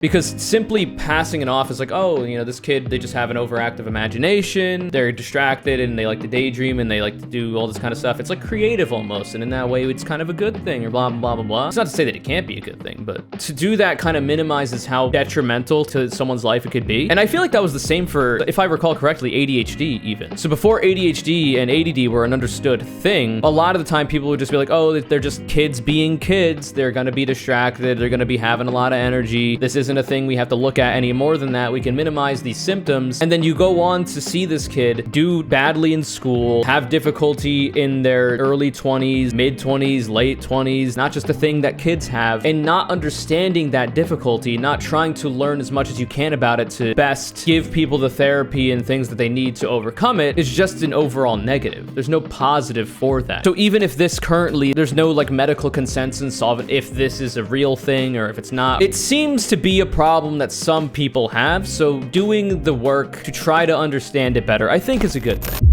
Because simply passing it off as like, oh, you know, this kid, they just have an overactive imagination, they're distracted and they like to daydream and they like to do all this kind of stuff. It's like creative almost, and in that way it's kind of a good thing, or blah, blah, blah, blah, blah. It's not to say that it can't be a good thing, but to do that kind of minimizes how detrimental to someone's life it could be. And I feel like that was the same for, if I recall correctly, ADHD even. So before ADHD and ADD were an understood thing, a lot of the time people would just be like, oh, they're just kids being kids. They're gonna be distracted. They're gonna be having a lot of energy. This isn't a thing we have to look at any more than that. We can minimize these symptoms. And then you go on to see this kid do badly in school, have difficulty in their early 20s, mid 20s, late 20s, not just a thing that kids have, and not understanding that difficulty, not trying to learn as much as you can about it to best give people the therapy and things that they need to overcome it, is just an overall negative. There's no positive for that. So even if this currently, there's no like medical consensus of if this is a real thing or if it's not, it seems to be a problem that some people have. So doing the work to try to understand it better, I think is a good thing.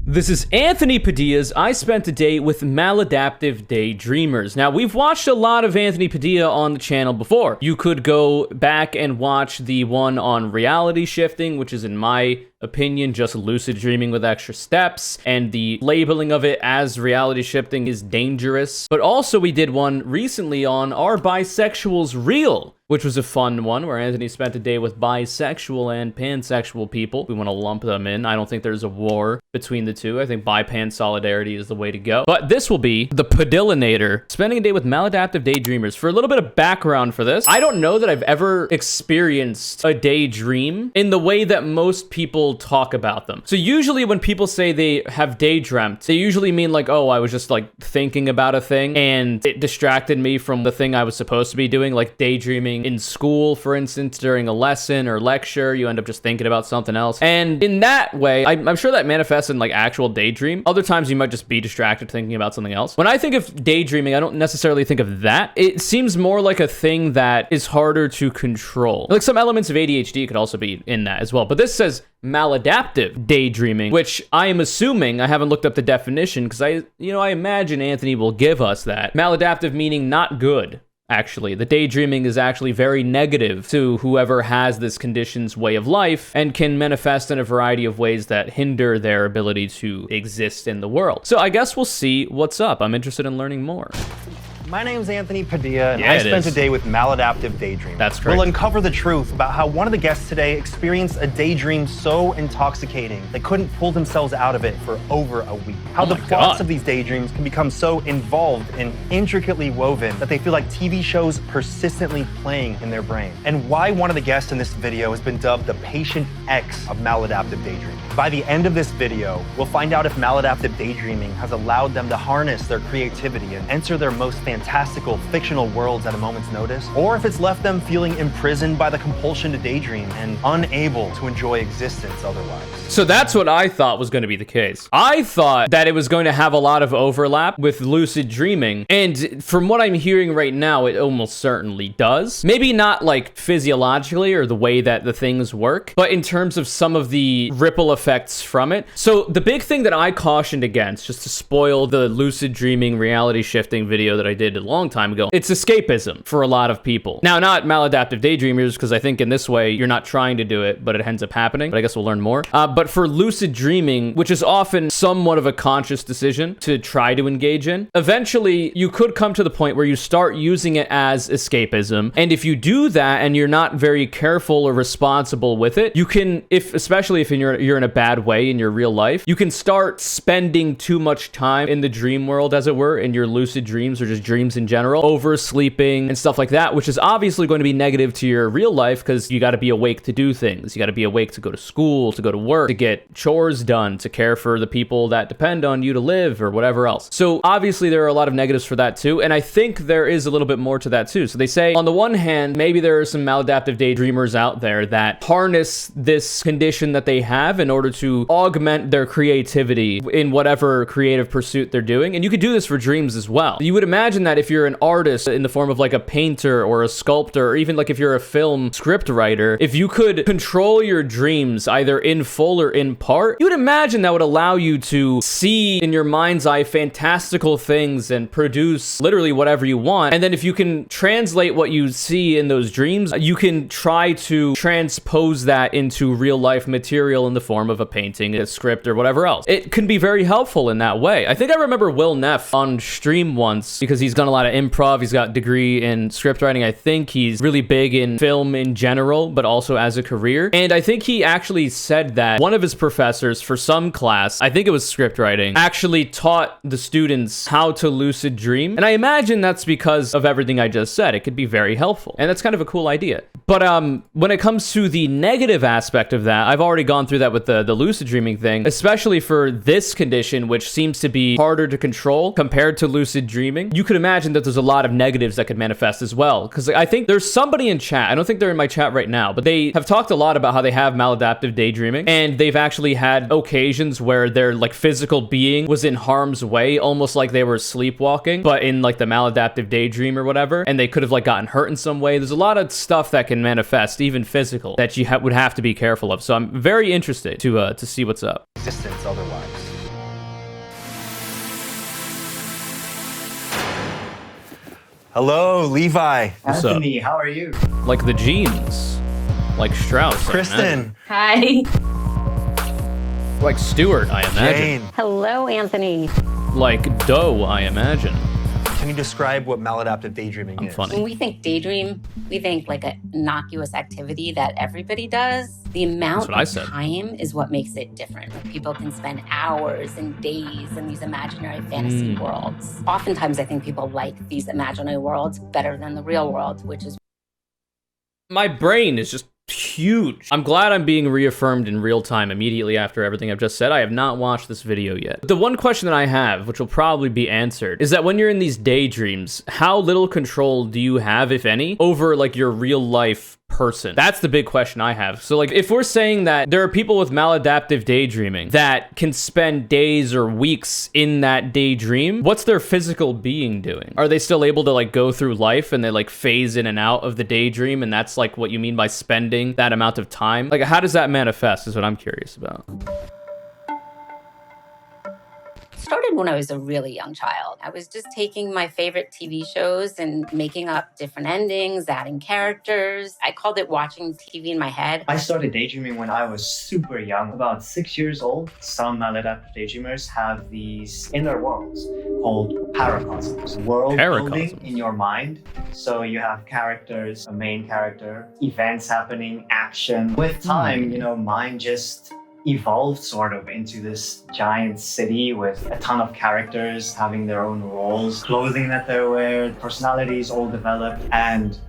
This is Anthony Padilla's I Spent a Day with Maladaptive Daydreamers. Now, we've watched a lot of Anthony Padilla on the channel before. You could go back and watch the one on reality shifting, which is, in my opinion, just lucid dreaming with extra steps, and the labeling of it as reality shifting is dangerous. But also we did one recently on Are Bisexuals Real?, which was a fun one where Anthony spent a day with bisexual and pansexual people. We want to lump them in. I don't think there's a war between the two. I think bi-pan solidarity is the way to go. But this will be the Padillinator, spending a day with maladaptive daydreamers. For a little bit of background for this, I don't know that I've ever experienced a daydream in the way that most people talk about them. So usually when people say they have daydreamt, they usually mean like, oh, I was just like thinking about a thing and it distracted me from the thing I was supposed to be doing, like daydreaming in school, for instance, during a lesson or lecture. You end up just thinking about something else. And in that way, I'm sure that manifests in like actual daydream. Other times you might just be distracted thinking about something else. When I think of daydreaming, I don't necessarily think of that. It seems more like a thing that is harder to control. Like some elements of ADHD could also be in that as well. But this says maladaptive daydreaming, which I am assuming, I haven't looked up the definition because I imagine Anthony will give us that. Maladaptive meaning not good. Actually, the daydreaming is actually very negative to whoever has this condition's way of life and can manifest in a variety of ways that hinder their ability to exist in the world. So I guess we'll see what's up. I'm interested in learning more. My name's Anthony Padilla, and I spent a day with maladaptive daydreaming. That's great. We'll uncover the truth about how one of the guests today experienced a daydream so intoxicating they couldn't pull themselves out of it for over a week. How the plots of these daydreams can become so involved and intricately woven that they feel like TV shows persistently playing in their brain. And why one of the guests in this video has been dubbed the patient X of maladaptive daydreaming. By the end of this video, we'll find out if maladaptive daydreaming has allowed them to harness their creativity and enter their most fantastical fictional worlds at a moment's notice, or if it's left them feeling imprisoned by the compulsion to daydream and unable to enjoy existence otherwise. So that's what I thought was going to be the case. I thought that it was going to have a lot of overlap with lucid dreaming, and from what I'm hearing right now, it almost certainly does. Maybe not like physiologically or the way that the things work, but in terms of some of the ripple effects from it. So the big thing that I cautioned against, just to spoil the lucid dreaming reality shifting video that I did a long time ago, it's escapism for a lot of people. Now, not maladaptive daydreamers, because I think in this way you're not trying to do it, but it ends up happening. But I guess we'll learn more. But for lucid dreaming, which is often somewhat of a conscious decision to try to engage in, eventually you could come to the point where you start using it as escapism. And if you do that and you're not very careful or responsible with it, you can, especially if you're in a bad way in your real life, you can start spending too much time in the dream world, as it were, in your lucid dreams or just dreams in general, oversleeping and stuff like that, which is obviously going to be negative to your real life because you got to be awake to do things. You got to be awake to go to school, to go to work, to get chores done, to care for the people that depend on you to live or whatever else. So obviously there are a lot of negatives for that too. And I think there is a little bit more to that too. So they say on the one hand, maybe there are some maladaptive daydreamers out there that harness this condition that they have in order to augment their creativity in whatever creative pursuit they're doing. And you could do this for dreams as well. You would imagine imagine that if you're an artist in the form of like a painter or a sculptor, or even like if you're a film script writer, if you could control your dreams either in full or in part, you would imagine that would allow you to see in your mind's eye fantastical things and produce literally whatever you want. And then if you can translate what you see in those dreams, you can try to transpose that into real life material in the form of a painting, a script, or whatever else. It can be very helpful in that way. I think I remember Will Neff on stream once, because he's done a lot of improv. He's got a degree in script writing. I think he's really big in film in general, but also as a career. And I think he actually said that one of his professors for some class, I think it was script writing, actually taught the students how to lucid dream. And I imagine that's because of everything I just said. It could be very helpful. And that's kind of a cool idea. But when it comes to the negative aspect of that, I've already gone through that with the lucid dreaming thing, especially for this condition, which seems to be harder to control compared to lucid dreaming. You could imagine that there's a lot of negatives that could manifest as well. Because I think there's somebody in chat, I don't think they're in my chat right now, but they have talked a lot about how they have maladaptive daydreaming, and they've actually had occasions where their like physical being was in harm's way, almost like they were sleepwalking, but in like the maladaptive daydream or whatever, and they could have like gotten hurt in some way. There's a lot of stuff that can manifest, even physical, that you would have to be careful of. So I'm very interested to see what's up. Existence otherwise. Hello, Levi. What's up? Anthony, how are you? Like the jeans. Like Strauss. Kristen. Hi. Like Stewart, I imagine. Jane. Hello, Anthony. Like Doe, I imagine. Can you describe what maladaptive daydreaming is? When we think daydream, we think like an innocuous activity that everybody does. The amount of time is what makes it different. People can spend hours and days in these imaginary fantasy worlds. Oftentimes, I think people like these imaginary worlds better than the real world, which is... My brain is just huge. I'm glad I'm being reaffirmed in real time immediately after everything I've just said. I have not watched this video yet. The one question that I have, which will probably be answered, is that when you're in these daydreams, how little control do you have, if any, over like your real life person? That's the big question I have. So like if we're saying that there are people with maladaptive daydreaming that can spend days or weeks in that daydream, what's their physical being doing? Are they still able to like go through life and they like phase in and out of the daydream, and that's like what you mean by spending that amount of time? Like how does that manifest is what I'm curious about. Started when I was a really young child. I was just taking my favorite TV shows and making up different endings, adding characters. I called it watching TV in my head. I started daydreaming when I was super young, about 6 years old. Some maladaptive daydreamers have these inner worlds called paracosms. World building in your mind. So you have characters, a main character, events happening, action. With time, you know, mind just evolved sort of into this giant city with a ton of characters having their own roles, clothing that they wear, personalities all developed, and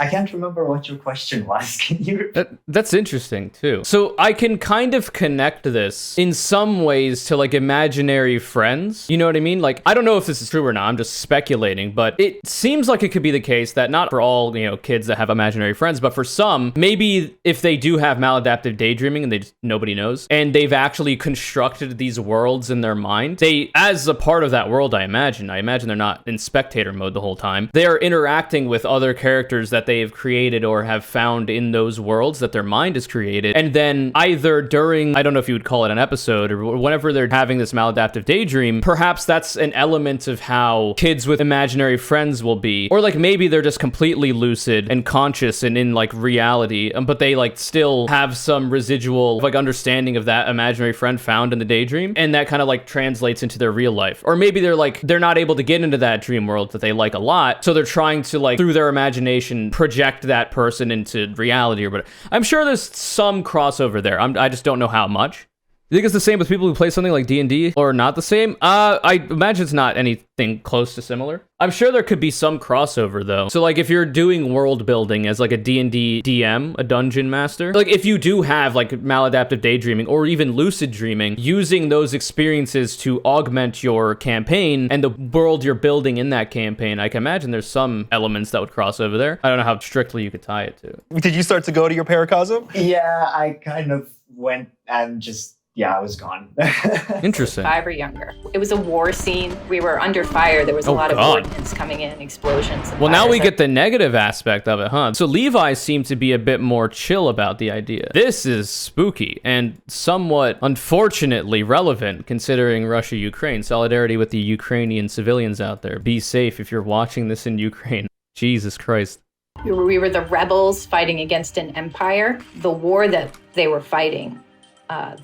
I can't remember what your question was. Can you? That's interesting too. So I can kind of connect this in some ways to like imaginary friends. You know what I mean? Like, I don't know if this is true or not. I'm just speculating, but it seems like it could be the case that not for all, you know, kids that have imaginary friends, but for some, maybe if they do have maladaptive daydreaming and they just, nobody knows, and they've actually constructed these worlds in their mind, they, as a part of that world, I imagine they're not in spectator mode the whole time. They are interacting with other characters that they have created or have found in those worlds that their mind has created. And then either during, I don't know if you would call it an episode, or whenever they're having this maladaptive daydream, perhaps that's an element of how kids with imaginary friends will be. Or like maybe they're just completely lucid and conscious and in like reality, but they like still have some residual like understanding of that imaginary friend found in the daydream. And that kind of like translates into their real life. Or maybe they're not able to get into that dream world that they like a lot. So they're trying to like, through their imagination, project that person into reality or whatever. I'm sure there's some crossover there. I just don't know how much. You think it's the same with people who play something like D&D or not the same? I imagine it's not anything close to similar. I'm sure there could be some crossover though. So like if you're doing world building as like a D&D DM, a dungeon master, like if you do have like maladaptive daydreaming or even lucid dreaming, using those experiences to augment your campaign and the world you're building in that campaign, I can imagine there's some elements that would cross over there. I don't know how strictly you could tie it to. Did you start to go to your paracosm? Yeah, I kind of went and just Yeah, I was gone. Interesting. 5 or younger. It was a war scene. We were under fire. There was a lot of ordnance coming in, explosions. Well, now we get the negative aspect of it, huh? So Levi seemed to be a bit more chill about the idea. This is spooky and somewhat, unfortunately, relevant considering Russia-Ukraine. Solidarity with the Ukrainian civilians out there. Be safe if you're watching this in Ukraine. Jesus Christ. We were the rebels fighting against an empire. The war that they were fighting,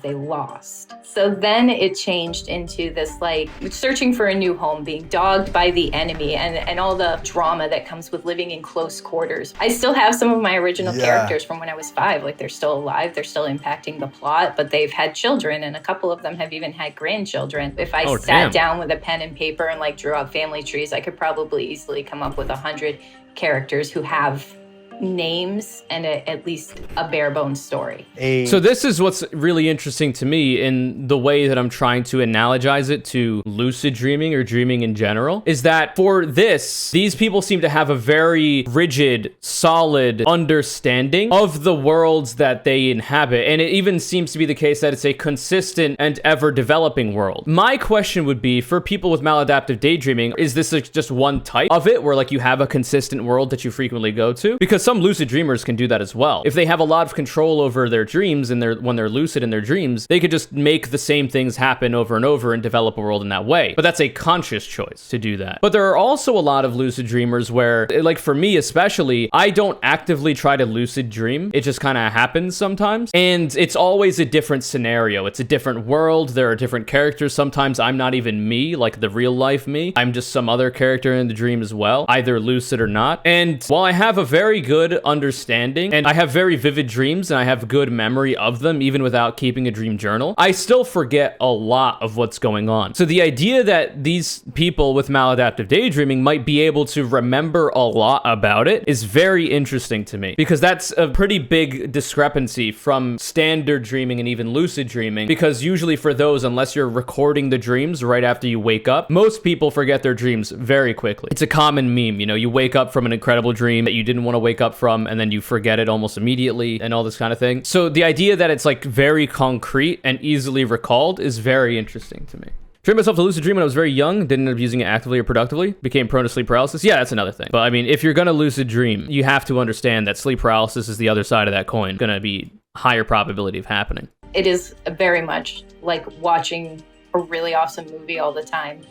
they lost. So then it changed into this like searching for a new home, being dogged by the enemy, and all the drama that comes with living in close quarters. I still have some of my original characters from when I was 5. Like they're still alive, they're still impacting the plot, but they've had children, and a couple of them have even had grandchildren. If I sat down with a pen and paper and like drew out family trees, I could probably easily come up with 100 characters who have names and at least a bare bones story. So this is what's really interesting to me in the way that I'm trying to analogize it to lucid dreaming or dreaming in general, is that for this, these people seem to have a very rigid, solid understanding of the worlds that they inhabit. And it even seems to be the case that it's a consistent and ever developing world. My question would be, for people with maladaptive daydreaming, is this just one type of it where like you have a consistent world that you frequently go to? Because some lucid dreamers can do that as well. If they have a lot of control over their dreams and when they're lucid in their dreams, they could just make the same things happen over and over and develop a world in that way. But that's a conscious choice to do that. But there are also a lot of lucid dreamers where, like for me especially, I don't actively try to lucid dream. It just kind of happens sometimes. And it's always a different scenario. It's a different world. There are different characters. Sometimes I'm not even me, like the real life me. I'm just some other character in the dream as well, either lucid or not. And while I have a very good understanding and I have very vivid dreams and I have good memory of them even without keeping a dream journal, I still forget a lot of what's going on. So the idea that these people with maladaptive daydreaming might be able to remember a lot about it is very interesting to me, because that's a pretty big discrepancy from standard dreaming and even lucid dreaming, because usually for those, unless you're recording the dreams right after you wake up, most people forget their dreams very quickly. It's a common meme, you know, you wake up from an incredible dream that you didn't want to wake up from, and then you forget it almost immediately and all this kind of thing. So the idea that it's like very concrete and easily recalled is very interesting to me. Trained myself to lucid dream when I was very young, didn't end up using it actively or productively, became prone to sleep paralysis. Yeah, that's another thing. But I mean, if you're gonna lucid dream, you have to understand that sleep paralysis is the other side of that coin. Gonna be higher probability of happening. It is very much like watching a really awesome movie all the time.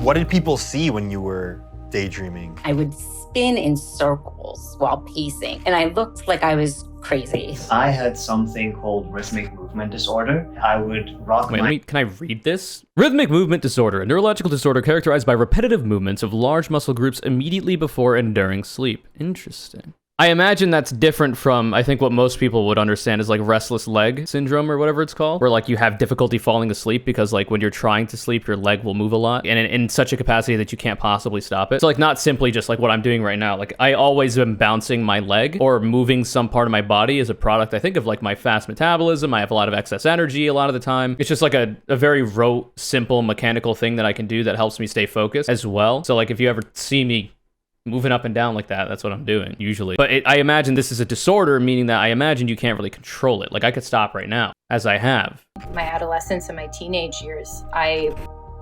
What did people see when you were daydreaming? I would spin in circles while pacing, and I looked like I was crazy. I had something called rhythmic movement disorder. I would rock can I read this? Rhythmic movement disorder, a neurological disorder characterized by repetitive movements of large muscle groups immediately before and during sleep. Interesting. I imagine that's different from, I think, what most people would understand is like restless leg syndrome or whatever it's called, where like you have difficulty falling asleep because like when you're trying to sleep, your leg will move a lot and in such a capacity that you can't possibly stop it. So like not simply just like what I'm doing right now. Like I always am bouncing my leg or moving some part of my body as a product, I think, of like my fast metabolism. I have a lot of excess energy a lot of the time. It's just like a very rote, simple mechanical thing that I can do that helps me stay focused as well. So like if you ever see me moving up and down like that, that's what I'm doing usually. But I imagine this is a disorder, meaning that I imagine you can't really control it. Like I could stop right now, as I have. My adolescence and my teenage years, I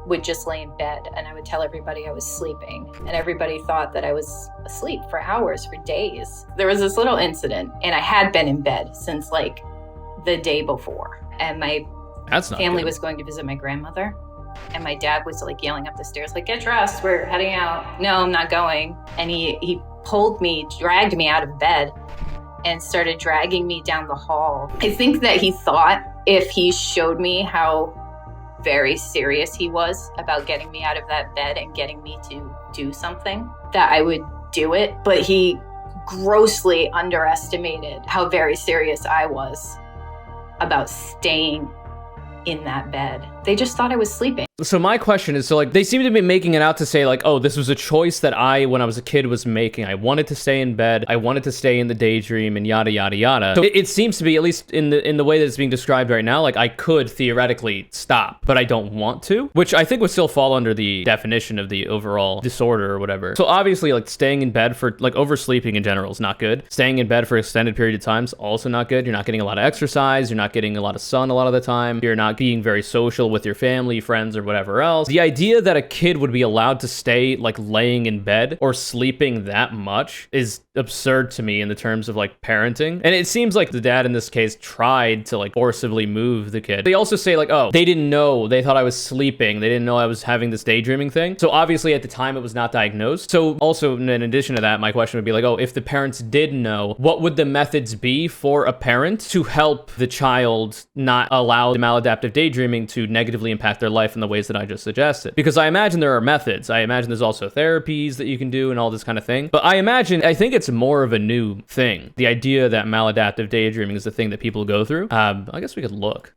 would just lay in bed and I would tell everybody I was sleeping, and everybody thought that I was asleep for hours, for days. There was this little incident, and I had been in bed since like the day before, and my family was going to visit my grandmother. And my dad was like yelling up the stairs, like, get dressed, we're heading out. No, I'm not going. And he pulled me, dragged me out of bed and started dragging me down the hall. I think that he thought if he showed me how very serious he was about getting me out of that bed and getting me to do something, that I would do it. But he grossly underestimated how very serious I was about staying in that bed. They just thought I was sleeping. So my question is, so like they seem to be making it out to say like, oh, this was a choice that when I was a kid, was making. I wanted to stay in bed. I wanted to stay in the daydream and yada, yada, yada. So it seems to be, at least in the way that it's being described right now, like I could theoretically stop, but I don't want to, which I think would still fall under the definition of the overall disorder or whatever. So obviously like staying in bed for like oversleeping in general is not good. Staying in bed for extended period of time is also not good. You're not getting a lot of exercise. You're not getting a lot of sun a lot of the time. You're not being very social with your family, friends, or whatever else. The idea that a kid would be allowed to stay like laying in bed or sleeping that much is absurd to me in the terms of like parenting. And it seems like the dad in this case tried to like forcibly move the kid. They also say like, oh, they didn't know. They thought I was sleeping. They didn't know I was having this daydreaming thing. So obviously at the time it was not diagnosed. So also in addition to that, my question would be like, oh, if the parents did know, what would the methods be for a parent to help the child not allow the maladaptive daydreaming to negatively impact their life in the ways that I just suggested? Because I imagine there are methods. I imagine there's also therapies that you can do and all this kind of thing. But I think it's more of a new thing. The idea that maladaptive daydreaming is the thing that people go through. I guess we could look.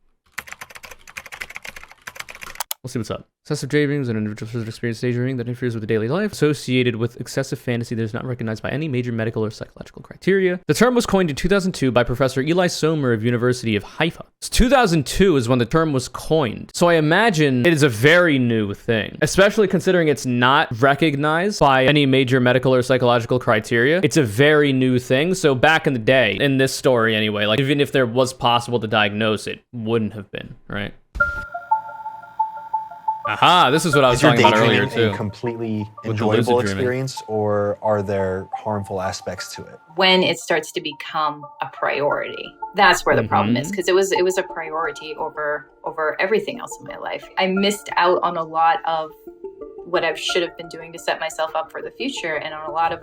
We'll see what's up. Excessive daydreams and individuals experience daydreaming that interferes with the daily life, associated with excessive fantasy that is not recognized by any major medical or psychological criteria. The term was coined in 2002 by Professor Eli Sommer of University of Haifa. 2002 is when the term was coined. So I imagine it is a very new thing, especially considering it's not recognized by any major medical or psychological criteria. It's a very new thing. So back in the day, in this story anyway, like even if there was possible to diagnose it, wouldn't have been, right? Aha, this is what I was talking about earlier too. A completely enjoyable experience, or are there harmful aspects to it? When it starts to become a priority, that's where the problem is, because it was a priority over everything else in my life. I missed out on a lot of what I should have been doing to set myself up for the future, and on a lot of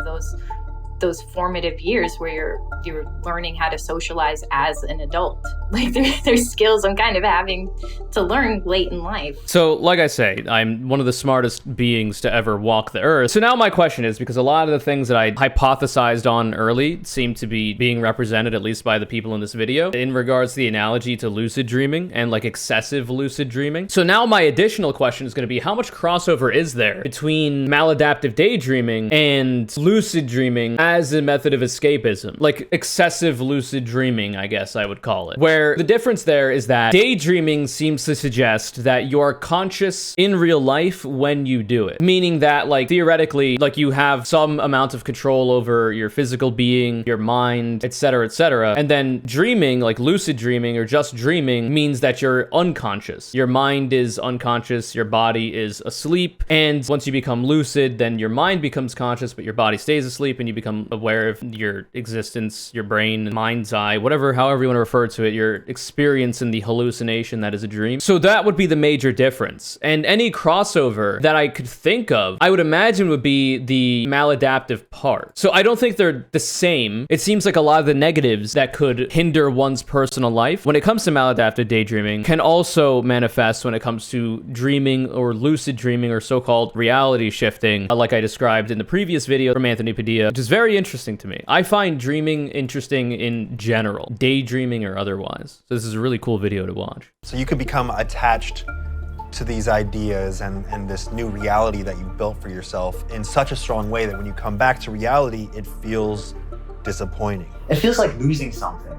those formative years where you're learning how to socialize as an adult. Like there's skills I'm kind of having to learn late in life. So like I say, I'm one of the smartest beings to ever walk the earth. So now my question is, because a lot of the things that I hypothesized on early seem to be being represented, at least by the people in this video, in regards to the analogy to lucid dreaming and like excessive lucid dreaming. So now my additional question is going to be, how much crossover is there between maladaptive daydreaming and lucid dreaming as a method of escapism? Like excessive lucid dreaming, I guess I would call it. Where the difference there is that daydreaming seems to suggest that you're conscious in real life when you do it. Meaning that like theoretically, like you have some amount of control over your physical being, your mind, etc., etc. And then dreaming, like lucid dreaming or just dreaming, means that you're unconscious. Your mind is unconscious, your body is asleep. And once you become lucid, then your mind becomes conscious, but your body stays asleep and you become aware of your existence, your brain, mind's eye, whatever, however you want to refer to it, your experience in the hallucination that is a dream. So that would be the major difference. And any crossover that I could think of, I would imagine would be the maladaptive part. So I don't think they're the same. It seems like a lot of the negatives that could hinder one's personal life when it comes to maladaptive daydreaming can also manifest when it comes to dreaming or lucid dreaming or so-called reality shifting, like I described in the previous video from Anthony Padilla, which is very interesting to me. I find dreaming interesting in general, daydreaming or otherwise. So this is a really cool video to watch. So you could become attached to these ideas and this new reality that you built for yourself in such a strong way that when you come back to reality, it feels disappointing. It feels like losing something,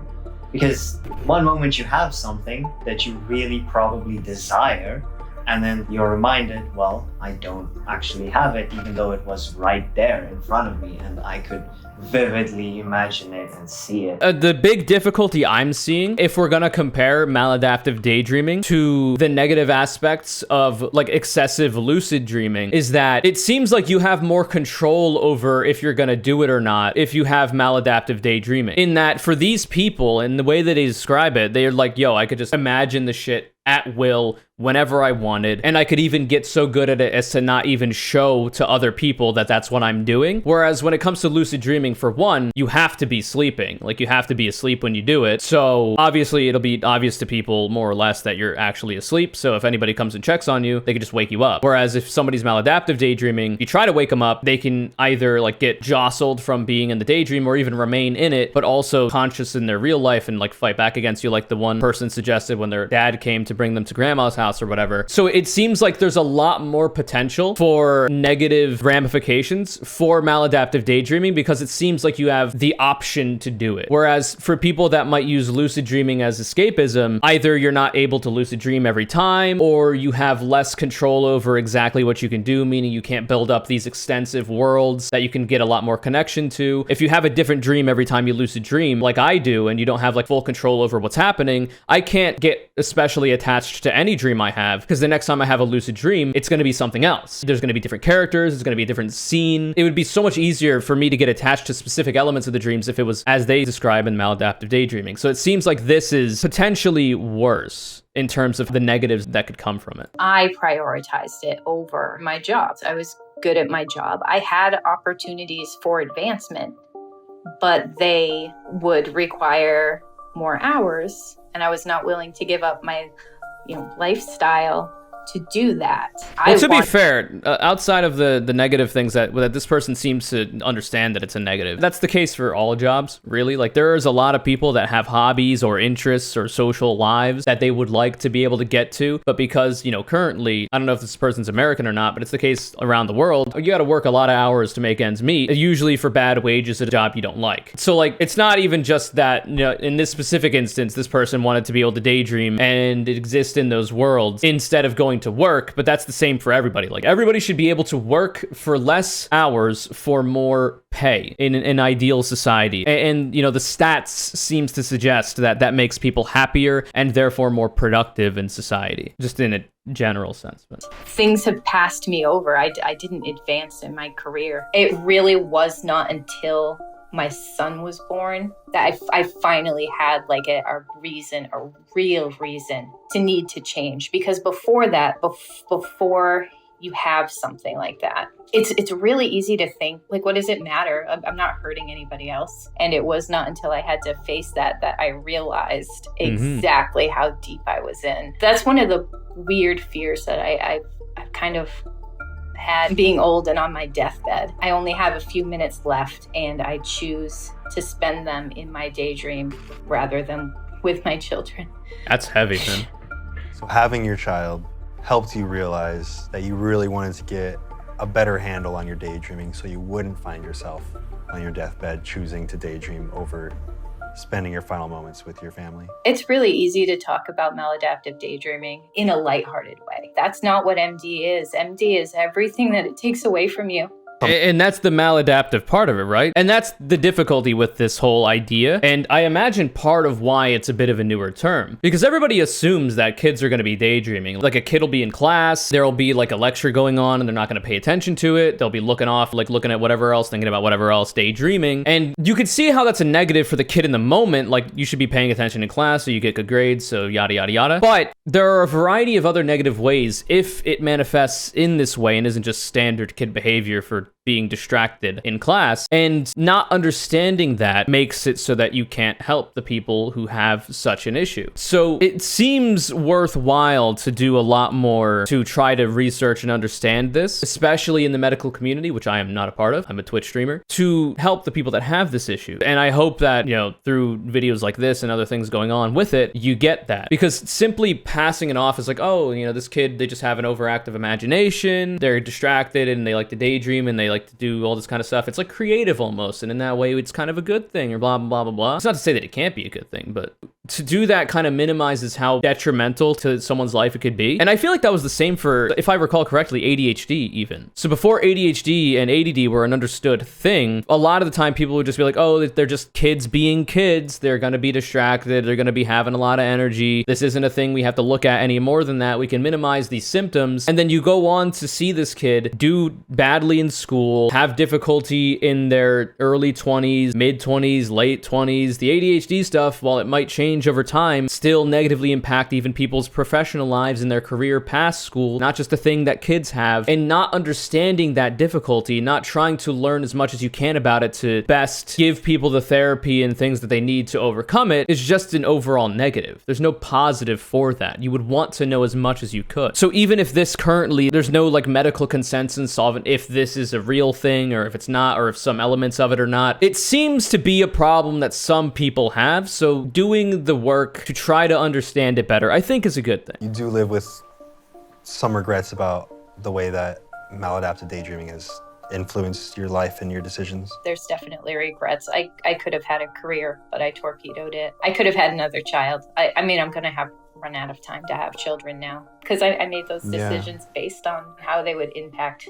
because one moment you have something that you really probably desire, and then you're reminded, well, I don't actually have it, even though it was right there in front of me and I could vividly imagine it and see it. The big difficulty I'm seeing, if we're gonna compare maladaptive daydreaming to the negative aspects of like excessive lucid dreaming, is that it seems like you have more control over if you're gonna do it or not if you have maladaptive daydreaming. In that, for these people, and the way that they describe it, they're like, yo, I could just imagine the shit at will whenever I wanted, and I could even get so good at it as to not even show to other people that that's what I'm doing. Whereas when it comes to lucid dreaming, for one, you have to be sleeping. Like, you have to be asleep when you do it. So obviously it'll be obvious to people more or less that you're actually asleep. So if anybody comes and checks on you, they can just wake you up. Whereas if somebody's maladaptive daydreaming, you try to wake them up, they can either like get jostled from being in the daydream or even remain in it, but also conscious in their real life and like fight back against you, like the one person suggested when their dad came to bring them to grandma's house or whatever. So it seems like there's a lot more potential for negative ramifications for maladaptive daydreaming because it seems like you have the option to do it. Whereas for people that might use lucid dreaming as escapism, either you're not able to lucid dream every time, or you have less control over exactly what you can do, meaning you can't build up these extensive worlds that you can get a lot more connection to. If you have a different dream every time you lucid dream, like I do, and you don't have like full control over what's happening, I can't get especially attached to any dream I have, because the next time I have a lucid dream, it's going to be something else. There's going to be different characters, it's going to be a different scene. It would be so much easier for me to get attached to specific elements of the dreams if it was as they describe in maladaptive daydreaming. So it seems like this is potentially worse in terms of the negatives that could come from it. I prioritized it over my job. I was good at my job. I had opportunities for advancement, but they would require more hours, and I was not willing to give up my, lifestyle to do that. Well, to be fair, outside of the negative things that this person seems to understand that it's a negative, that's the case for all jobs, really. Like, there's a lot of people that have hobbies or interests or social lives that they would like to be able to get to, but because, currently, I don't know if this person's American or not, but it's the case around the world, you got to work a lot of hours to make ends meet, usually for bad wages at a job you don't like. So, like, it's not even just that, in this specific instance, this person wanted to be able to daydream and exist in those worlds instead of going to work, but that's the same for everybody. Like, everybody should be able to work for less hours for more pay in an ideal society. And the stats seems to suggest that makes people happier and therefore more productive in society, just in a general sense. But things have passed me over. I didn't advance in my career. It really was not until my son was born that I finally had like a real reason to need to change. Because before that, before you have something like that, it's really easy to think, like, what does it matter? I'm not hurting anybody else. And it was not until I had to face that I realized exactly how deep I was in. That's one of the weird fears that I've kind of had being old and on my deathbed. I only have a few minutes left, and I choose to spend them in my daydream rather than with my children. That's heavy, man. So having your child helped you realize that you really wanted to get a better handle on your daydreaming so you wouldn't find yourself on your deathbed choosing to daydream over spending your final moments with your family. It's really easy to talk about maladaptive daydreaming in a lighthearted way. That's not what MD is. MD is everything that it takes away from you. And that's the maladaptive part of it, right? And that's the difficulty with this whole idea. And I imagine part of why it's a bit of a newer term, because everybody assumes that kids are going to be daydreaming. Like, a kid will be in class, there'll be like a lecture going on, and they're not going to pay attention to it. They'll be looking off, like looking at whatever else, thinking about whatever else, daydreaming. And you could see how that's a negative for the kid in the moment. Like, you should be paying attention in class so you get good grades, so yada, yada, yada. But there are a variety of other negative ways if it manifests in this way and isn't just standard kid behavior for being distracted in class. And not understanding that makes it so that you can't help the people who have such an issue. So it seems worthwhile to do a lot more to try to research and understand this, especially in the medical community, which I am not a part of. I'm a Twitch streamer, to help the people that have this issue. And I hope that, through videos like this and other things going on with it, you get that. Because simply passing it off as like, oh, this kid, they just have an overactive imagination, they're distracted and they like to daydream and they like to do all this kind of stuff. It's like creative almost, and in that way it's kind of a good thing, or blah, blah, blah, blah, blah. It's not to say that it can't be a good thing, but to do that kind of minimizes how detrimental to someone's life it could be. And I feel like that was the same for, if I recall correctly, ADHD even. So before ADHD and ADD were an understood thing, a lot of the time people would just be like, oh, they're just kids being kids. They're going to be distracted. They're going to be having a lot of energy. This isn't a thing we have to look at any more than that. We can minimize these symptoms. And then you go on to see this kid do badly in school, have difficulty in their early 20s, mid 20s, late 20s. The ADHD stuff, while it might change change over time still negatively impact even people's professional lives and their career past school, not just a thing that kids have, and not understanding that difficulty, not trying to learn as much as you can about it to best give people the therapy and things that they need to overcome it, is just an overall negative. There's no positive for that. You would want to know as much as you could. So even if this currently, there's no like medical consensus on if this is a real thing or if it's not, or if some elements of it are not, it seems to be a problem that some people have. So doing the work to try to understand it better, I think, is a good thing. You do live with some regrets about the way that maladaptive daydreaming has influenced your life and your decisions? There's definitely regrets. I could have had a career, but I torpedoed it. I could have had another child. I mean, I'm going to run out of time to have children now because I made those decisions based on how they would impact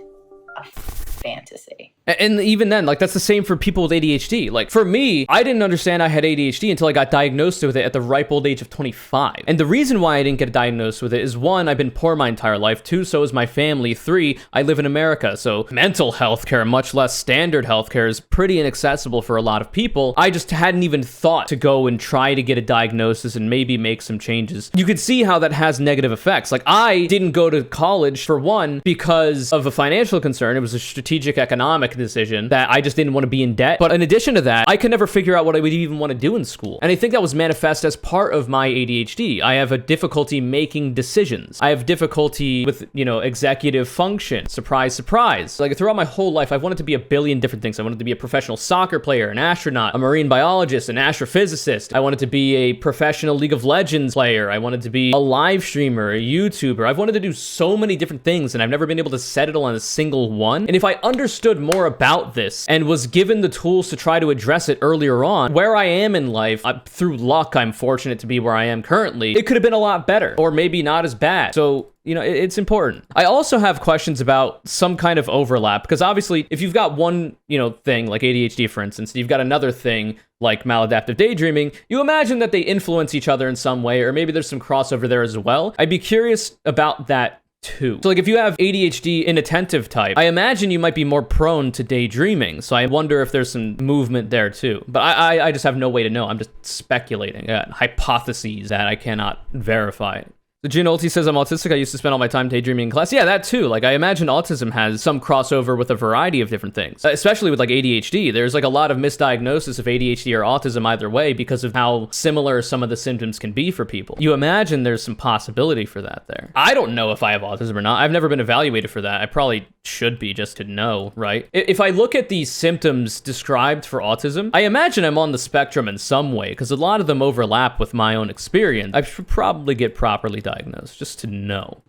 a fantasy. And even then, like, that's the same for people with ADHD. Like, for me, I didn't understand I had ADHD until I got diagnosed with it at the ripe old age of 25. And the reason why I didn't get diagnosed with it is, 1, I've been poor my entire life. 2, so is my family. 3, I live in America, so mental health care, much less standard health care, is pretty inaccessible for a lot of people. I just hadn't even thought to go and try to get a diagnosis and maybe make some changes. You could see how that has negative effects. Like, I didn't go to college, for 1, because of a financial concern. It was a strategic economic decision that I just didn't want to be in debt. But in addition to that, I could never figure out what I would even want to do in school. And I think that was manifest as part of my ADHD. I have a difficulty making decisions. I have difficulty with, executive function. Surprise, surprise. Like, throughout my whole life, I've wanted to be a billion different things. I wanted to be a professional soccer player, an astronaut, a marine biologist, an astrophysicist. I wanted to be a professional League of Legends player. I wanted to be a live streamer, a YouTuber. I've wanted to do so many different things, and I've never been able to settle on a single one. And if I understood more about this and was given the tools to try to address it earlier on, where I am in life, through luck, I'm fortunate to be where I am currently, it could have been a lot better, or maybe not as bad. So, it's important. I also have questions about some kind of overlap, because obviously, if you've got one, thing like ADHD, for instance, you've got another thing like maladaptive daydreaming, you imagine that they influence each other in some way, or maybe there's some crossover there as well. I'd be curious about that too. So like, if you have ADHD inattentive type, I imagine you might be more prone to daydreaming. So I wonder if there's some movement there too. But I just have no way to know. I'm just speculating, hypotheses that I cannot verify. So Jin Ulti says, I'm autistic. I used to spend all my time daydreaming in class. Yeah, that too. Like, I imagine autism has some crossover with a variety of different things, especially with like ADHD. There's like a lot of misdiagnosis of ADHD or autism either way because of how similar some of the symptoms can be for people. You imagine there's some possibility for that there. I don't know if I have autism or not. I've never been evaluated for that. I probably should be, just to know, right? If I look at these symptoms described for autism, I imagine I'm on the spectrum in some way because a lot of them overlap with my own experience. I should probably get properly diagnosed just to know.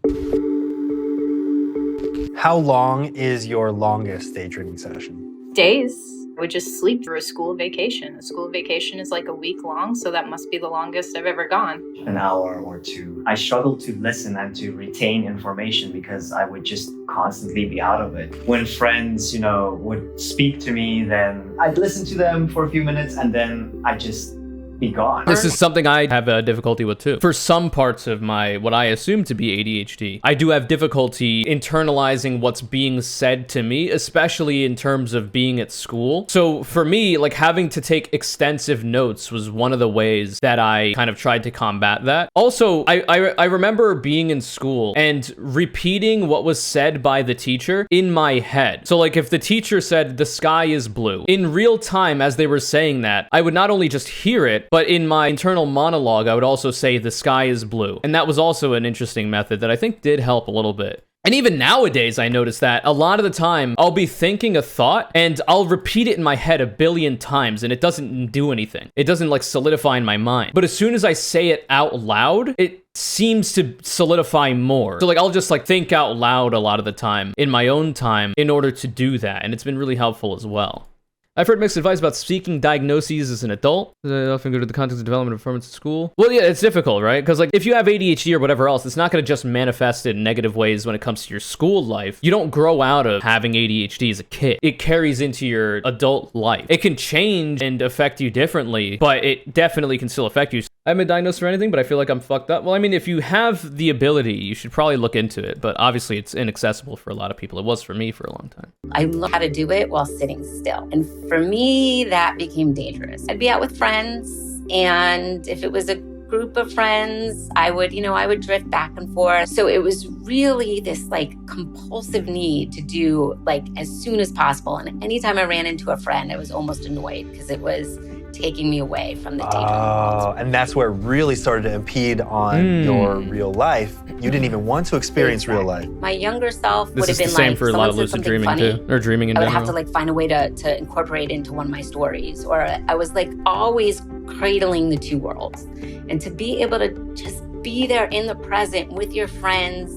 How long is your longest daydreaming session? Days. I would just sleep through a school vacation. A school vacation is like a week long, so that must be the longest I've ever gone. An hour or 2. I struggled to listen and to retain information because I would just constantly be out of it. When friends, would speak to me, then I'd listen to them for a few minutes and then I'd just be gone. This is something I have a difficulty with too. For some parts of my, what I assume to be ADHD, I do have difficulty internalizing what's being said to me, especially in terms of being at school. So for me, like, having to take extensive notes was one of the ways that I kind of tried to combat that. Also, I remember being in school and repeating what was said by the teacher in my head. So like, if the teacher said the sky is blue, in real time as they were saying that, I would not only just hear it, but in my internal monologue, I would also say the sky is blue. And that was also an interesting method that I think did help a little bit. And even nowadays, I notice that a lot of the time I'll be thinking a thought and I'll repeat it in my head a billion times and it doesn't do anything. It doesn't like solidify in my mind. But as soon as I say it out loud, it seems to solidify more. So like, I'll just like think out loud a lot of the time in my own time in order to do that. And it's been really helpful as well. I've heard mixed advice about seeking diagnoses as an adult. They often go to the context of development and performance at school. Well, yeah, it's difficult, right? Because like, if you have ADHD or whatever else, it's not going to just manifest in negative ways when it comes to your school life. You don't grow out of having ADHD as a kid. It carries into your adult life. It can change and affect you differently, but it definitely can still affect you. I haven't been diagnosed for anything, but I feel like I'm fucked up. Well, I mean, if you have the ability, you should probably look into it, but obviously it's inaccessible for a lot of people. It was for me for a long time. I learned how to do it while sitting still. And for me, that became dangerous. I'd be out with friends, and if it was a group of friends, I would drift back and forth. So it was really this like compulsive need to do like as soon as possible. And anytime I ran into a friend, I was almost annoyed because it was taking me away from the daydream world. And that's where it really started to impede on your real life. You didn't even want to experience real life. My younger self would have been the same like, for a lot of lucid dreaming funny, too, or dreaming in I would general. have to like find a way to incorporate it into one of my stories. Or I was like always cradling the two worlds. And to be able to just be there in the present with your friends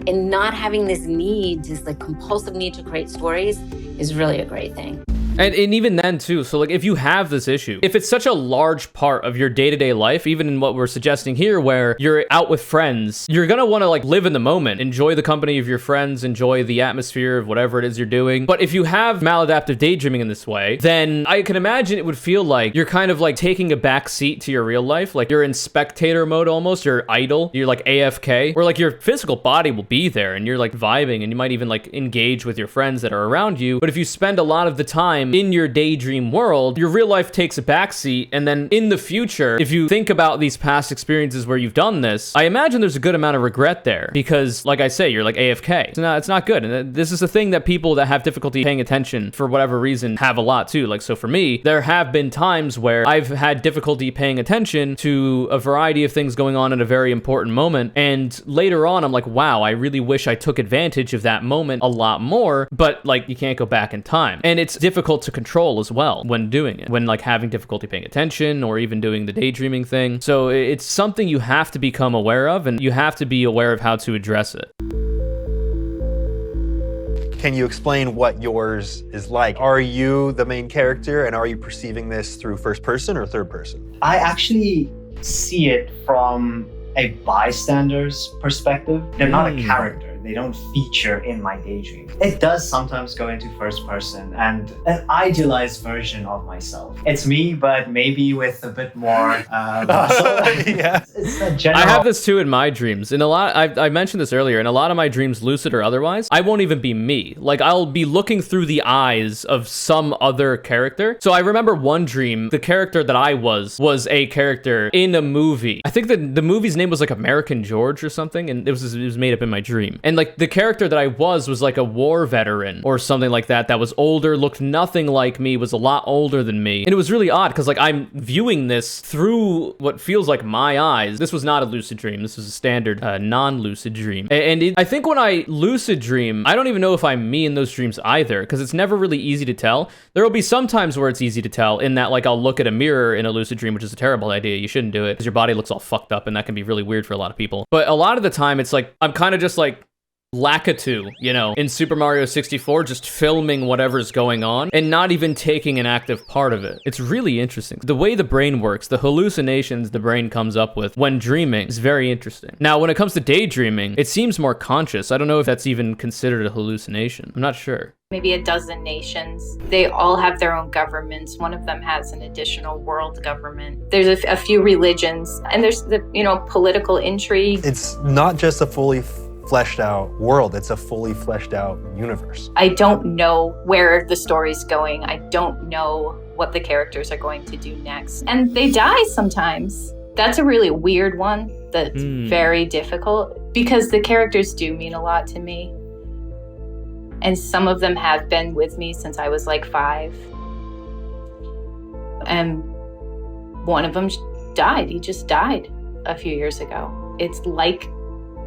and not having this need, this like compulsive need to create stories is really a great thing. And even then too, so like if you have this issue, if it's such a large part of your day-to-day life, even in what we're suggesting here, where you're out with friends, you're gonna wanna like live in the moment, enjoy the company of your friends, enjoy the atmosphere of whatever it is you're doing. But if you have maladaptive daydreaming in this way, then I can imagine it would feel like you're kind of like taking a back seat to your real life. Like you're in spectator mode almost, you're idle, you're like AFK, or like your physical body will be there and you're like vibing and you might even like engage with your friends that are around you. But if you spend a lot of the time in your daydream world, your real life takes a backseat. And then in the future, if you think about these past experiences where you've done this, I imagine there's a good amount of regret there because, like I say, you're like AFK. So no, it's not good. And this is the thing that people that have difficulty paying attention for whatever reason have a lot too. Like, so for me, there have been times where I've had difficulty paying attention to a variety of things going on at a very important moment. And later on, I'm like, wow, I really wish I took advantage of that moment a lot more. But like, you can't go back in time. And it's difficult to control as well when doing it, when like having difficulty paying attention or even doing the daydreaming thing. So it's something you have to become aware of, and you have to be aware of how to address it. Can you explain what yours is like? Are you the main character, and are you perceiving this through first person or third person? I actually see it from a bystander's perspective. They're not a character. They don't feature in my daydream. It does sometimes go into first person and an idealized version of myself. It's me, but maybe with a bit more muscle. Yeah. It's a general... I have this too in my dreams. In a lot, I mentioned this earlier, in a lot of my dreams, lucid or otherwise, I won't even be me. Like I'll be looking through the eyes of some other character. So I remember one dream, the character that I was a character in a movie. I think that the movie's name was like American George or something, and it was made up in my dream. And like the character that I was like a war veteran or something like that was older, looked nothing like me, was a lot older than me. And it was really odd because like I'm viewing this through what feels like my eyes. This was not a lucid dream. This was a standard non-lucid dream. And I think when I lucid dream, I don't even know if I'm me in those dreams either, because it's never really easy to tell. There will be some times where it's easy to tell, in that like I'll look at a mirror in a lucid dream, which is a terrible idea. You shouldn't do it because your body looks all fucked up, and that can be really weird for a lot of people. But a lot of the time it's like I'm kind of just like Lakitu, you know, in Super Mario 64, just filming whatever's going on and not even taking an active part of it. It's really interesting. The way the brain works, the hallucinations the brain comes up with when dreaming is very interesting. Now, when it comes to daydreaming, it seems more conscious. I don't know if that's even considered a hallucination. I'm not sure. Maybe a dozen nations. They all have their own governments. One of them has an additional world government. There's a few religions, and there's the, political intrigue. It's not just a fully fleshed out world, it's a fully fleshed out universe. I don't know where the story's going. I don't know what the characters are going to do next. And they die sometimes. That's a really weird one that's very difficult, because the characters do mean a lot to me. And some of them have been with me since I was like 5. And one of them died. He just died a few years ago. It's like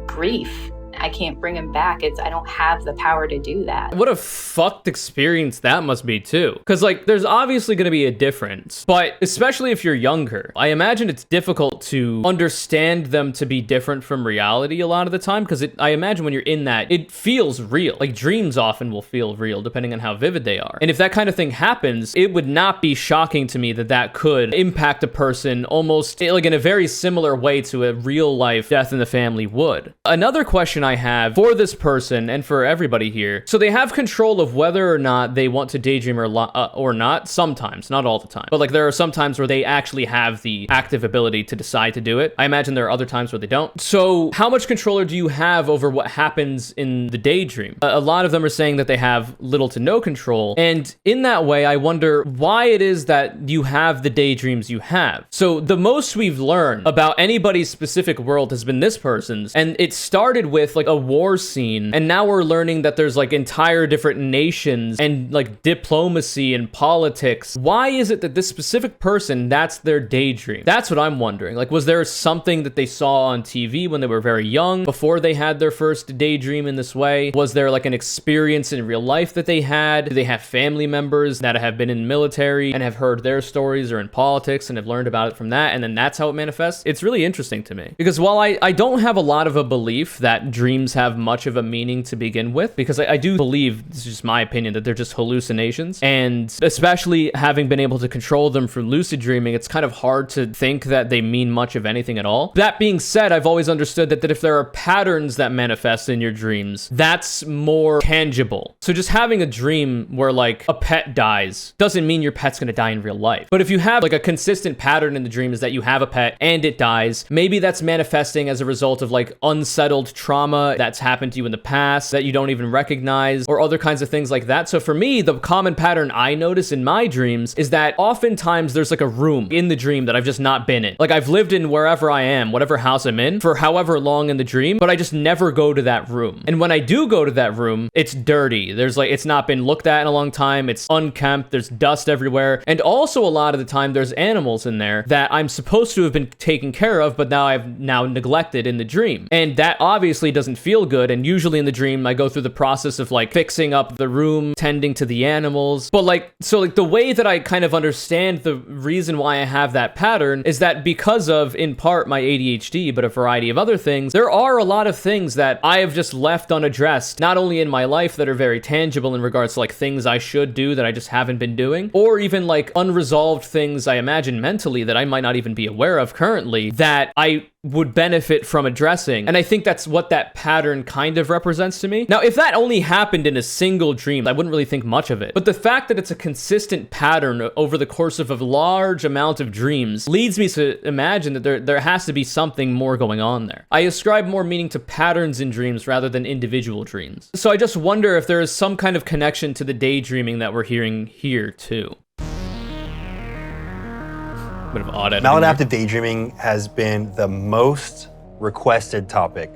grief. I can't bring him back. I don't have the power to do that. What a fucked experience that must be too. Because like, there's obviously going to be a difference, but especially if you're younger, I imagine it's difficult to understand them to be different from reality a lot of the time. Because I imagine when you're in that, it feels real. Like dreams often will feel real depending on how vivid they are. And if that kind of thing happens, it would not be shocking to me that could impact a person almost like in a very similar way to a real life death in the family would. Another question I have for this person and for everybody here. So they have control of whether or not they want to daydream or not, sometimes, not all the time. But like there are some times where they actually have the active ability to decide to do it. I imagine there are other times where they don't. So how much control do you have over what happens in the daydream? A lot of them are saying that they have little to no control. And in that way, I wonder why it is that you have the daydreams you have. So the most we've learned about anybody's specific world has been this person's. And it started with like a war scene. And now we're learning that there's like entire different nations and like diplomacy and politics. Why is it that this specific person, that's their daydream? That's what I'm wondering. Like, was there something that they saw on TV when they were very young before they had their first daydream in this way? Was there like an experience in real life that they had? Do they have family members that have been in the military and have heard their stories or in politics and have learned about it from that? And then that's how it manifests. It's really interesting to me because while I don't have a lot of a belief that dreams have much of a meaning to begin with, because I do believe, this is just my opinion, that they're just hallucinations. And especially having been able to control them from lucid dreaming, it's kind of hard to think that they mean much of anything at all. That being said, I've always understood that if there are patterns that manifest in your dreams, that's more tangible. So just having a dream where like a pet dies doesn't mean your pet's gonna die in real life. But if you have like a consistent pattern in the dream is that you have a pet and it dies, maybe that's manifesting as a result of like unsettled trauma that's happened to you in the past that you don't even recognize, or other kinds of things like that. So for me, the common pattern I notice in my dreams is that oftentimes there's like a room in the dream that I've just not been in. Like I've lived in wherever I am, whatever house I'm in, for however long in the dream, but I just never go to that room. And when I do go to that room, it's dirty. There's like, it's not been looked at in a long time. It's unkempt. There's dust everywhere. And also a lot of the time there's animals in there that I'm supposed to have been taken care of, but now I've neglected in the dream. And that obviously doesn't feel good. And usually in the dream, I go through the process of like fixing up the room, tending to the animals. But like, so like the way that I kind of understand the reason why I have that pattern is that because of, in part, my ADHD, but a variety of other things, there are a lot of things that I have just left unaddressed, not only in my life that are very tangible in regards to like things I should do that I just haven't been doing, or even like unresolved things I imagine mentally that I might not even be aware of currently that I would benefit from addressing. And I think that's what that pattern kind of represents to me. Now, if that only happened in a single dream, I wouldn't really think much of it. But the fact that it's a consistent pattern over the course of a large amount of dreams leads me to imagine that there has to be something more going on there. I ascribe more meaning to patterns in dreams rather than individual dreams. So I just wonder if there is some kind of connection to the daydreaming that we're hearing here too. Bit of odd editing. Maladaptive daydreaming has been the most requested topic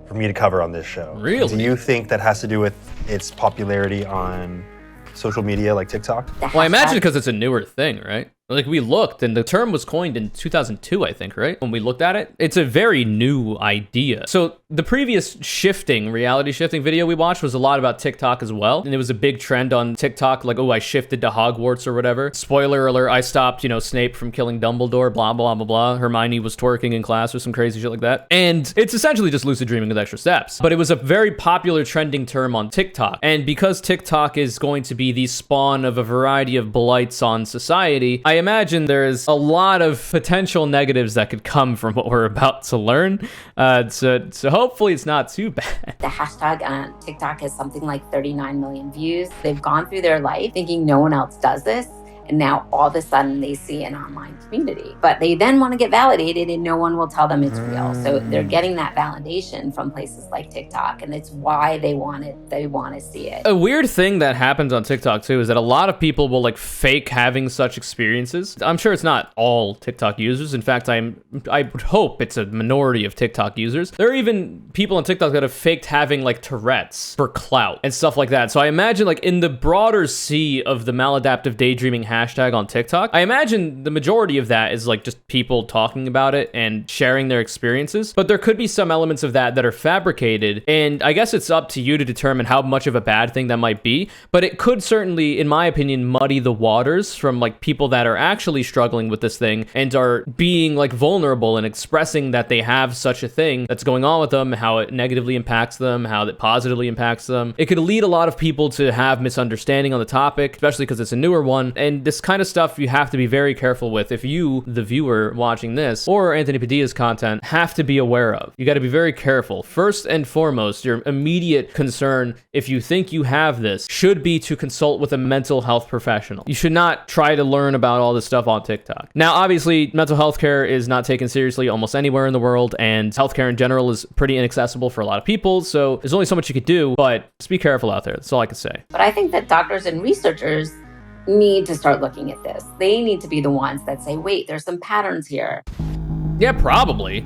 for me to cover on this show. Really? Do you think that has to do with its popularity on social media like TikTok? Well, I imagine because it's a newer thing, right? Like we looked and the term was coined in 2002, I think, right? When we looked at it, it's a very new idea. So the previous reality shifting video we watched was a lot about TikTok as well. And it was a big trend on TikTok, like, oh, I shifted to Hogwarts or whatever. Spoiler alert, I stopped, Snape from killing Dumbledore, blah, blah, blah, blah. Hermione was twerking in class or some crazy shit like that. And it's essentially just lucid dreaming with extra steps. But it was a very popular trending term on TikTok. And because TikTok is going to be the spawn of a variety of blights on society, I imagine there's a lot of potential negatives that could come from what we're about to learn. So hopefully it's not too bad. The hashtag on TikTok has something like 39 million views. They've gone through their life thinking no one else does this. And now all of a sudden they see an online community, but they then want to get validated and no one will tell them it's real. So they're getting that validation from places like TikTok, and it's why they want to see it. A weird thing that happens on TikTok too is that a lot of people will like fake having such experiences. I'm sure it's not all TikTok users. In fact, I would hope it's a minority of TikTok users. There are even people on TikTok that have faked having like Tourette's for clout and stuff like that. So I imagine like in the broader sea of the maladaptive daydreaming hashtag on TikTok, I imagine the majority of that is like just people talking about it and sharing their experiences. But there could be some elements of that are fabricated. And I guess it's up to you to determine how much of a bad thing that might be. But it could certainly, in my opinion, muddy the waters from like people that are actually struggling with this thing and are being like vulnerable and expressing that they have such a thing that's going on with them, how it negatively impacts them, how it positively impacts them. It could lead a lot of people to have misunderstanding on the topic, especially because it's a newer one. And this kind of stuff you have to be very careful with if you, the viewer watching this, or Anthony Padilla's content, have to be aware of. You got to be very careful. First and foremost, your immediate concern, if you think you have this, should be to consult with a mental health professional. You should not try to learn about all this stuff on TikTok. Now, obviously, mental health care is not taken seriously almost anywhere in the world, and healthcare in general is pretty inaccessible for a lot of people, so there's only so much you could do, but just be careful out there. That's all I can say. But I think that doctors and researchers need to start looking at this. They need to be the ones that say, wait, there's some patterns here. Yeah, probably.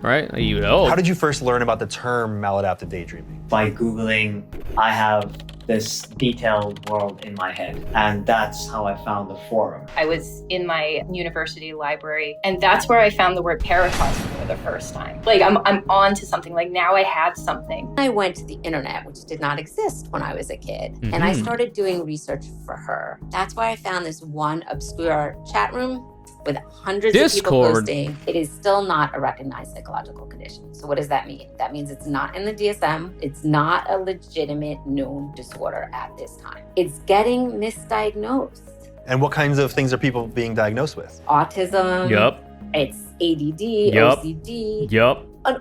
Right? You know. How did you first learn about the term maladaptive daydreaming? By Googling, I have this detailed world in my head. And that's how I found the forum. I was in my university library, and that's where I found the word paracosm for the first time. Like, I'm on to something. Like, now I had something. I went to the internet, which did not exist when I was a kid, and I started doing research for her. That's why I found this one obscure chat room with hundreds of people posting. It is still not a recognized psychological condition. So what does that mean? That means it's not in the DSM. It's not a legitimate known disorder at this time. It's getting misdiagnosed. And what kinds of things are people being diagnosed with? Autism. Yep. It's ADD, OCD. Yep. And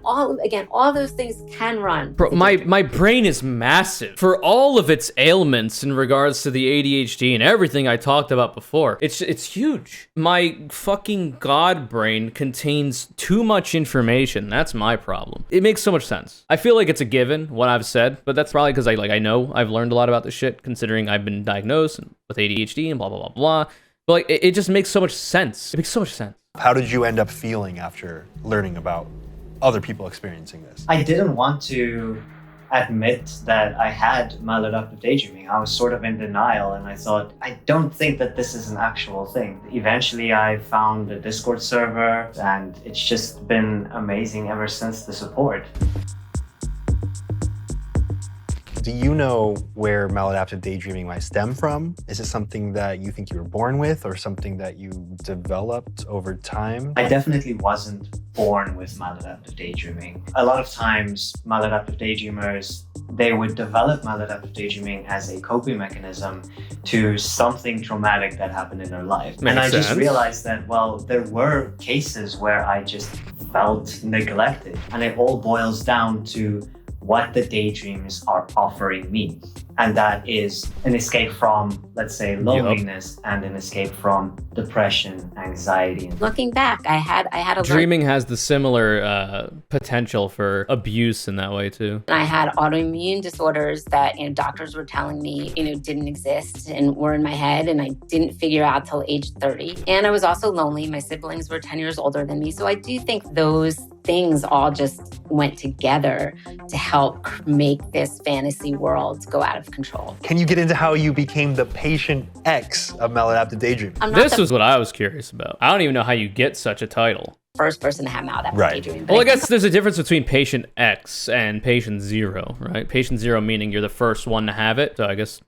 all those things can run. Bro, my brain is massive. For all of its ailments in regards to the ADHD and everything I talked about before, it's huge. My fucking god brain contains too much information. That's my problem. It makes so much sense. I feel like it's a given, what I've said, but that's probably because I know I've learned a lot about this shit, considering I've been diagnosed with ADHD and blah, blah, blah, blah. But like, it just makes so much sense. It makes so much sense. How did you end up feeling after learning about other people experiencing this? I didn't want to admit that I had maladaptive daydreaming. I was sort of in denial, and I thought, I don't think that this is an actual thing. Eventually, I found a Discord server, and it's just been amazing ever since, the support. Do you know where maladaptive daydreaming might stem from? Is it something that you think you were born with, or something that you developed over time? I definitely wasn't born with maladaptive daydreaming. A lot of times, maladaptive daydreamers, they would develop maladaptive daydreaming as a coping mechanism to something traumatic that happened in their life. And I just realized that, well, there were cases where I just felt neglected. And it all boils down to what the daydreams are offering me. And that is an escape from, let's say, loneliness, and an escape from depression, anxiety. Looking back, I had a dreaming has the similar potential for abuse in that way too. I had autoimmune disorders that doctors were telling me didn't exist and were in my head, and I didn't figure out till age 30. And I was also lonely. My siblings were 10 years older than me, so I do think those things all just went together to help make this fantasy world go out of control. Can you get into how you became the patient X of maladaptive daydreaming? This was what I was curious about. I don't even know how you get such a title. First person to have maladaptive daydreaming. Well, I guess there's a difference between patient X and patient 0, right? Patient 0 meaning you're the first one to have it. So I guess,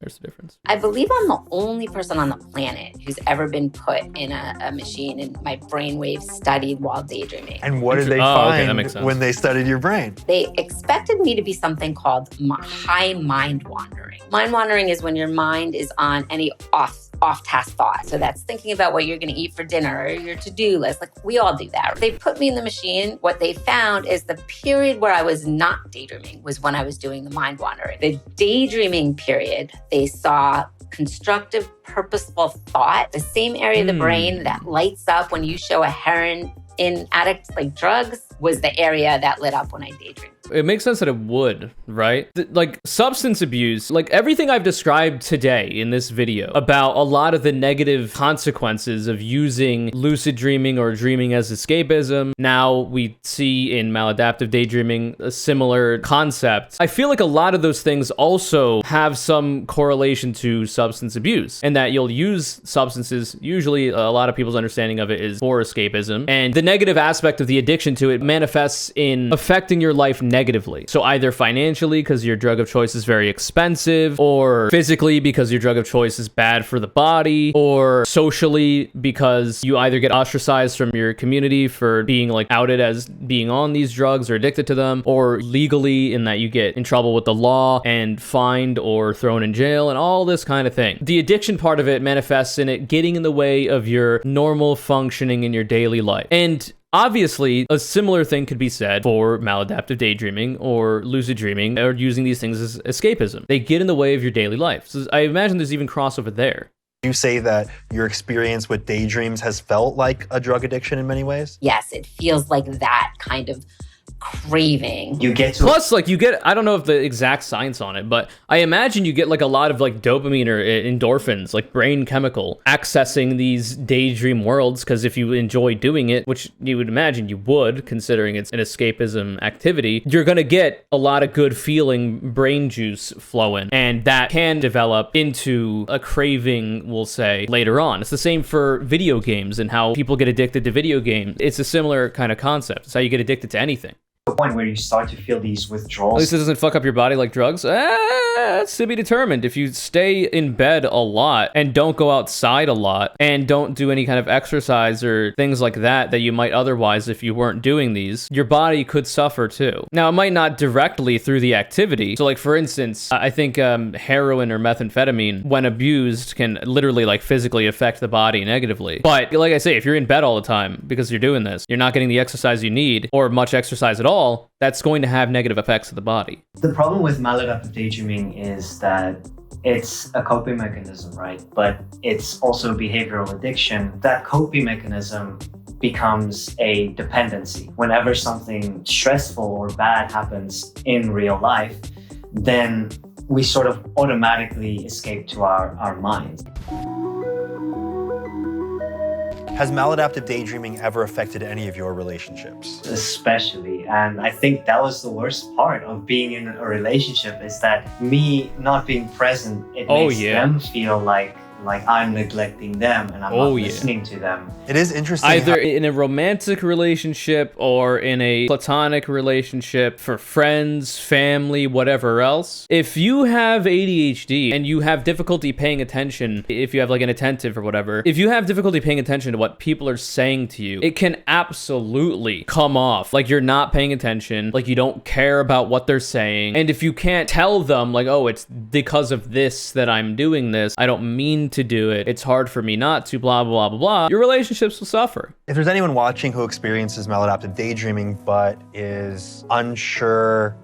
there's the difference. I believe I'm the only person on the planet who's ever been put in a machine and my brainwaves studied while daydreaming. And what did they find when they studied your brain? They expected me to be something called high mind wandering. Mind wandering is when your mind is on any off-task thought. So that's thinking about what you're going to eat for dinner or your to-do list. Like, we all do that. They put me in the machine. What they found is the period where I was not daydreaming was when I was doing the mind wandering. The daydreaming period, they saw constructive, purposeful thought, the same area of the brain that lights up when you show a heroin addict like drugs, was the area that lit up when I daydreamed. It makes sense that it would, right? Like substance abuse, like everything I've described today in this video about a lot of the negative consequences of using lucid dreaming or dreaming as escapism. Now we see in maladaptive daydreaming a similar concept. I feel like a lot of those things also have some correlation to substance abuse, and that you'll use substances, usually a lot of people's understanding of it is for escapism, and the negative aspect of the addiction to it manifests in affecting your life negatively negatively. So either financially, because your drug of choice is very expensive, or physically, because your drug of choice is bad for the body, or socially, because you either get ostracized from your community for being like outed as being on these drugs or addicted to them, or legally in that you get in trouble with the law and fined or thrown in jail and all this kind of thing. The addiction part of it manifests in it getting in the way of your normal functioning in your daily life. And obviously, a similar thing could be said for maladaptive daydreaming or lucid dreaming, or using these things as escapism. They get in the way of your daily life. So I imagine there's even crossover there. You say that your experience with daydreams has felt like a drug addiction in many ways? Yes, it feels like that kind of craving. You get to plus, like, you get, I don't know if the exact science on it, but I imagine you get like a lot of like dopamine or endorphins, like brain chemical, accessing these daydream worlds, because if you enjoy doing it, which you would imagine you would, considering it's an escapism activity, you're gonna get a lot of good feeling brain juice flowing, and that can develop into a craving, we'll say, later on. It's the same for video games and how people get addicted to video games. It's a similar kind of concept. It's how you get addicted to anything. the point where you start to feel these withdrawals. At least it doesn't fuck up your body like drugs. That's to be determined. If you stay in bed a lot and don't go outside a lot and don't do any kind of exercise or things like that that you might otherwise if you weren't doing these, your body could suffer too. Now, it might not directly through the activity. So like, for instance, I think heroin or methamphetamine, when abused, can literally like physically affect the body negatively. But like I say, if you're in bed all the time because you're doing this, you're not getting the exercise you need or much exercise at all, that's going to have negative effects to the body. The problem with maladaptive daydreaming is that it's a coping mechanism, right? But it's also behavioral addiction. That coping mechanism becomes a dependency. Whenever something stressful or bad happens in real life, then we sort of automatically escape to our minds. Has maladaptive daydreaming ever affected any of your relationships? Especially, and I think that was the worst part of being in a relationship, is that me not being present, it makes them feel like I'm neglecting them and I'm not listening to them. It is interesting. Either in a romantic relationship or in a platonic relationship, for friends, family, whatever else. If you have ADHD and you have difficulty paying attention, if you have like an attentive or whatever, if you have difficulty paying attention to what people are saying to you, it can absolutely come off like you're not paying attention, like you don't care about what they're saying. And if you can't tell them like, oh, it's because of this that I'm doing this, I don't mean to do it, it's hard for me not to, blah, blah, blah, blah, your relationships will suffer. If there's anyone watching who experiences maladaptive daydreaming but is unsure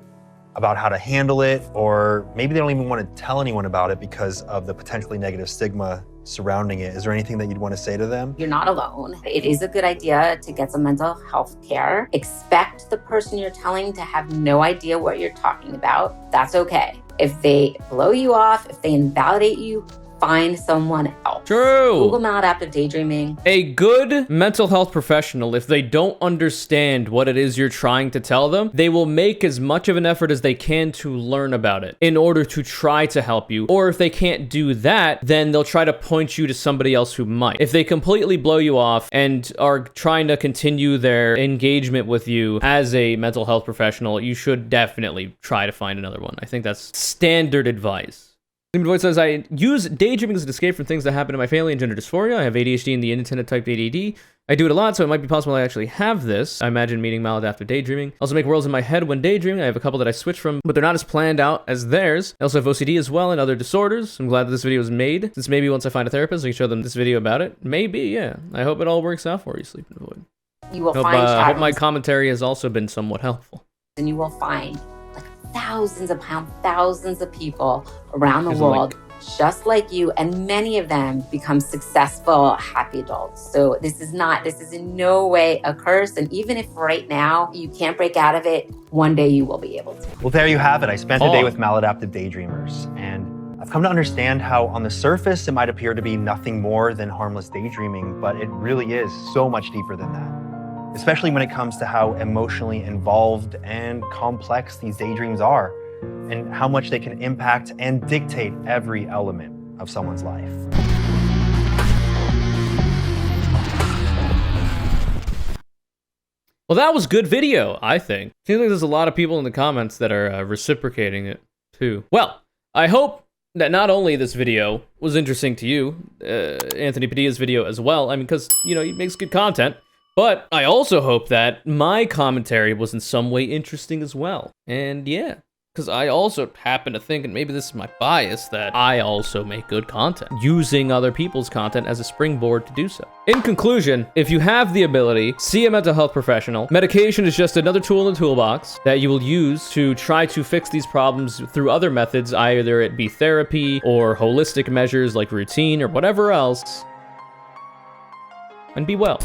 about how to handle it, or maybe they don't even want to tell anyone about it because of the potentially negative stigma surrounding it, is there anything that you'd want to say to them? You're not alone. It is a good idea to get some mental health care. Expect the person you're telling to have no idea what you're talking about. That's okay. If they blow you off, if they invalidate you, find someone else. True. Google maladaptive daydreaming. A good mental health professional, if they don't understand what it is you're trying to tell them, they will make as much of an effort as they can to learn about it in order to try to help you. Or if they can't do that, then they'll try to point you to somebody else who might. If they completely blow you off and are trying to continue their engagement with you as a mental health professional, you should definitely try to find another one. I think that's standard advice. Voice says, I use daydreaming as an escape from things that happen in my family and gender dysphoria. I have ADHD and the inattentive type ADD. I do it a lot, so it might be possible I actually have this. I imagine meeting maladaptive daydreaming. I also make worlds in my head when daydreaming. I have a couple that I switch from, but they're not as planned out as theirs. I also have OCD as well and other disorders. I'm glad that this video was made, since maybe once I find a therapist, I can show them this video about it. Maybe, yeah. I hope it all works out for you, Sleeping Void. You will find I hope my commentary has also been somewhat helpful. And you will find like thousands of people around the world just like you, and many of them become successful, happy adults. So this is in no way a curse. And even if right now you can't break out of it, one day you will be able to. Well, there you have it. I spent a day with maladaptive daydreamers, and I've come to understand how on the surface it might appear to be nothing more than harmless daydreaming, but it really is so much deeper than that. Especially when it comes to how emotionally involved and complex these daydreams are, and how much they can impact and dictate every element of someone's life. Well, that was good video, I think. Seems like there's a lot of people in the comments that are reciprocating it, too. Well, I hope that not only this video was interesting to you, Anthony Padilla's video as well, I mean, because, you know, he makes good content, but I also hope that my commentary was in some way interesting as well. And yeah, because I also happen to think, and maybe this is my bias, that I also make good content, using other people's content as a springboard to do so. In conclusion, if you have the ability, see a mental health professional. Medication is just another tool in the toolbox that you will use to try to fix these problems through other methods, either it be therapy or holistic measures like routine or whatever else. And be well.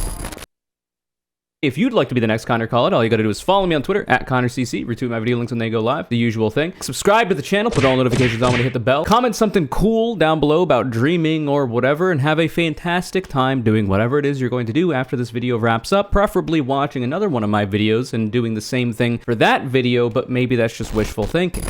If you'd like to be the next Conure Callout, all you gotta do is follow me on Twitter, @ConureCC, retweet my video links when they go live, the usual thing. Subscribe to the channel, put all notifications on when you hit the bell. Comment something cool down below about dreaming or whatever, and have a fantastic time doing whatever it is you're going to do after this video wraps up, preferably watching another one of my videos and doing the same thing for that video, but maybe that's just wishful thinking.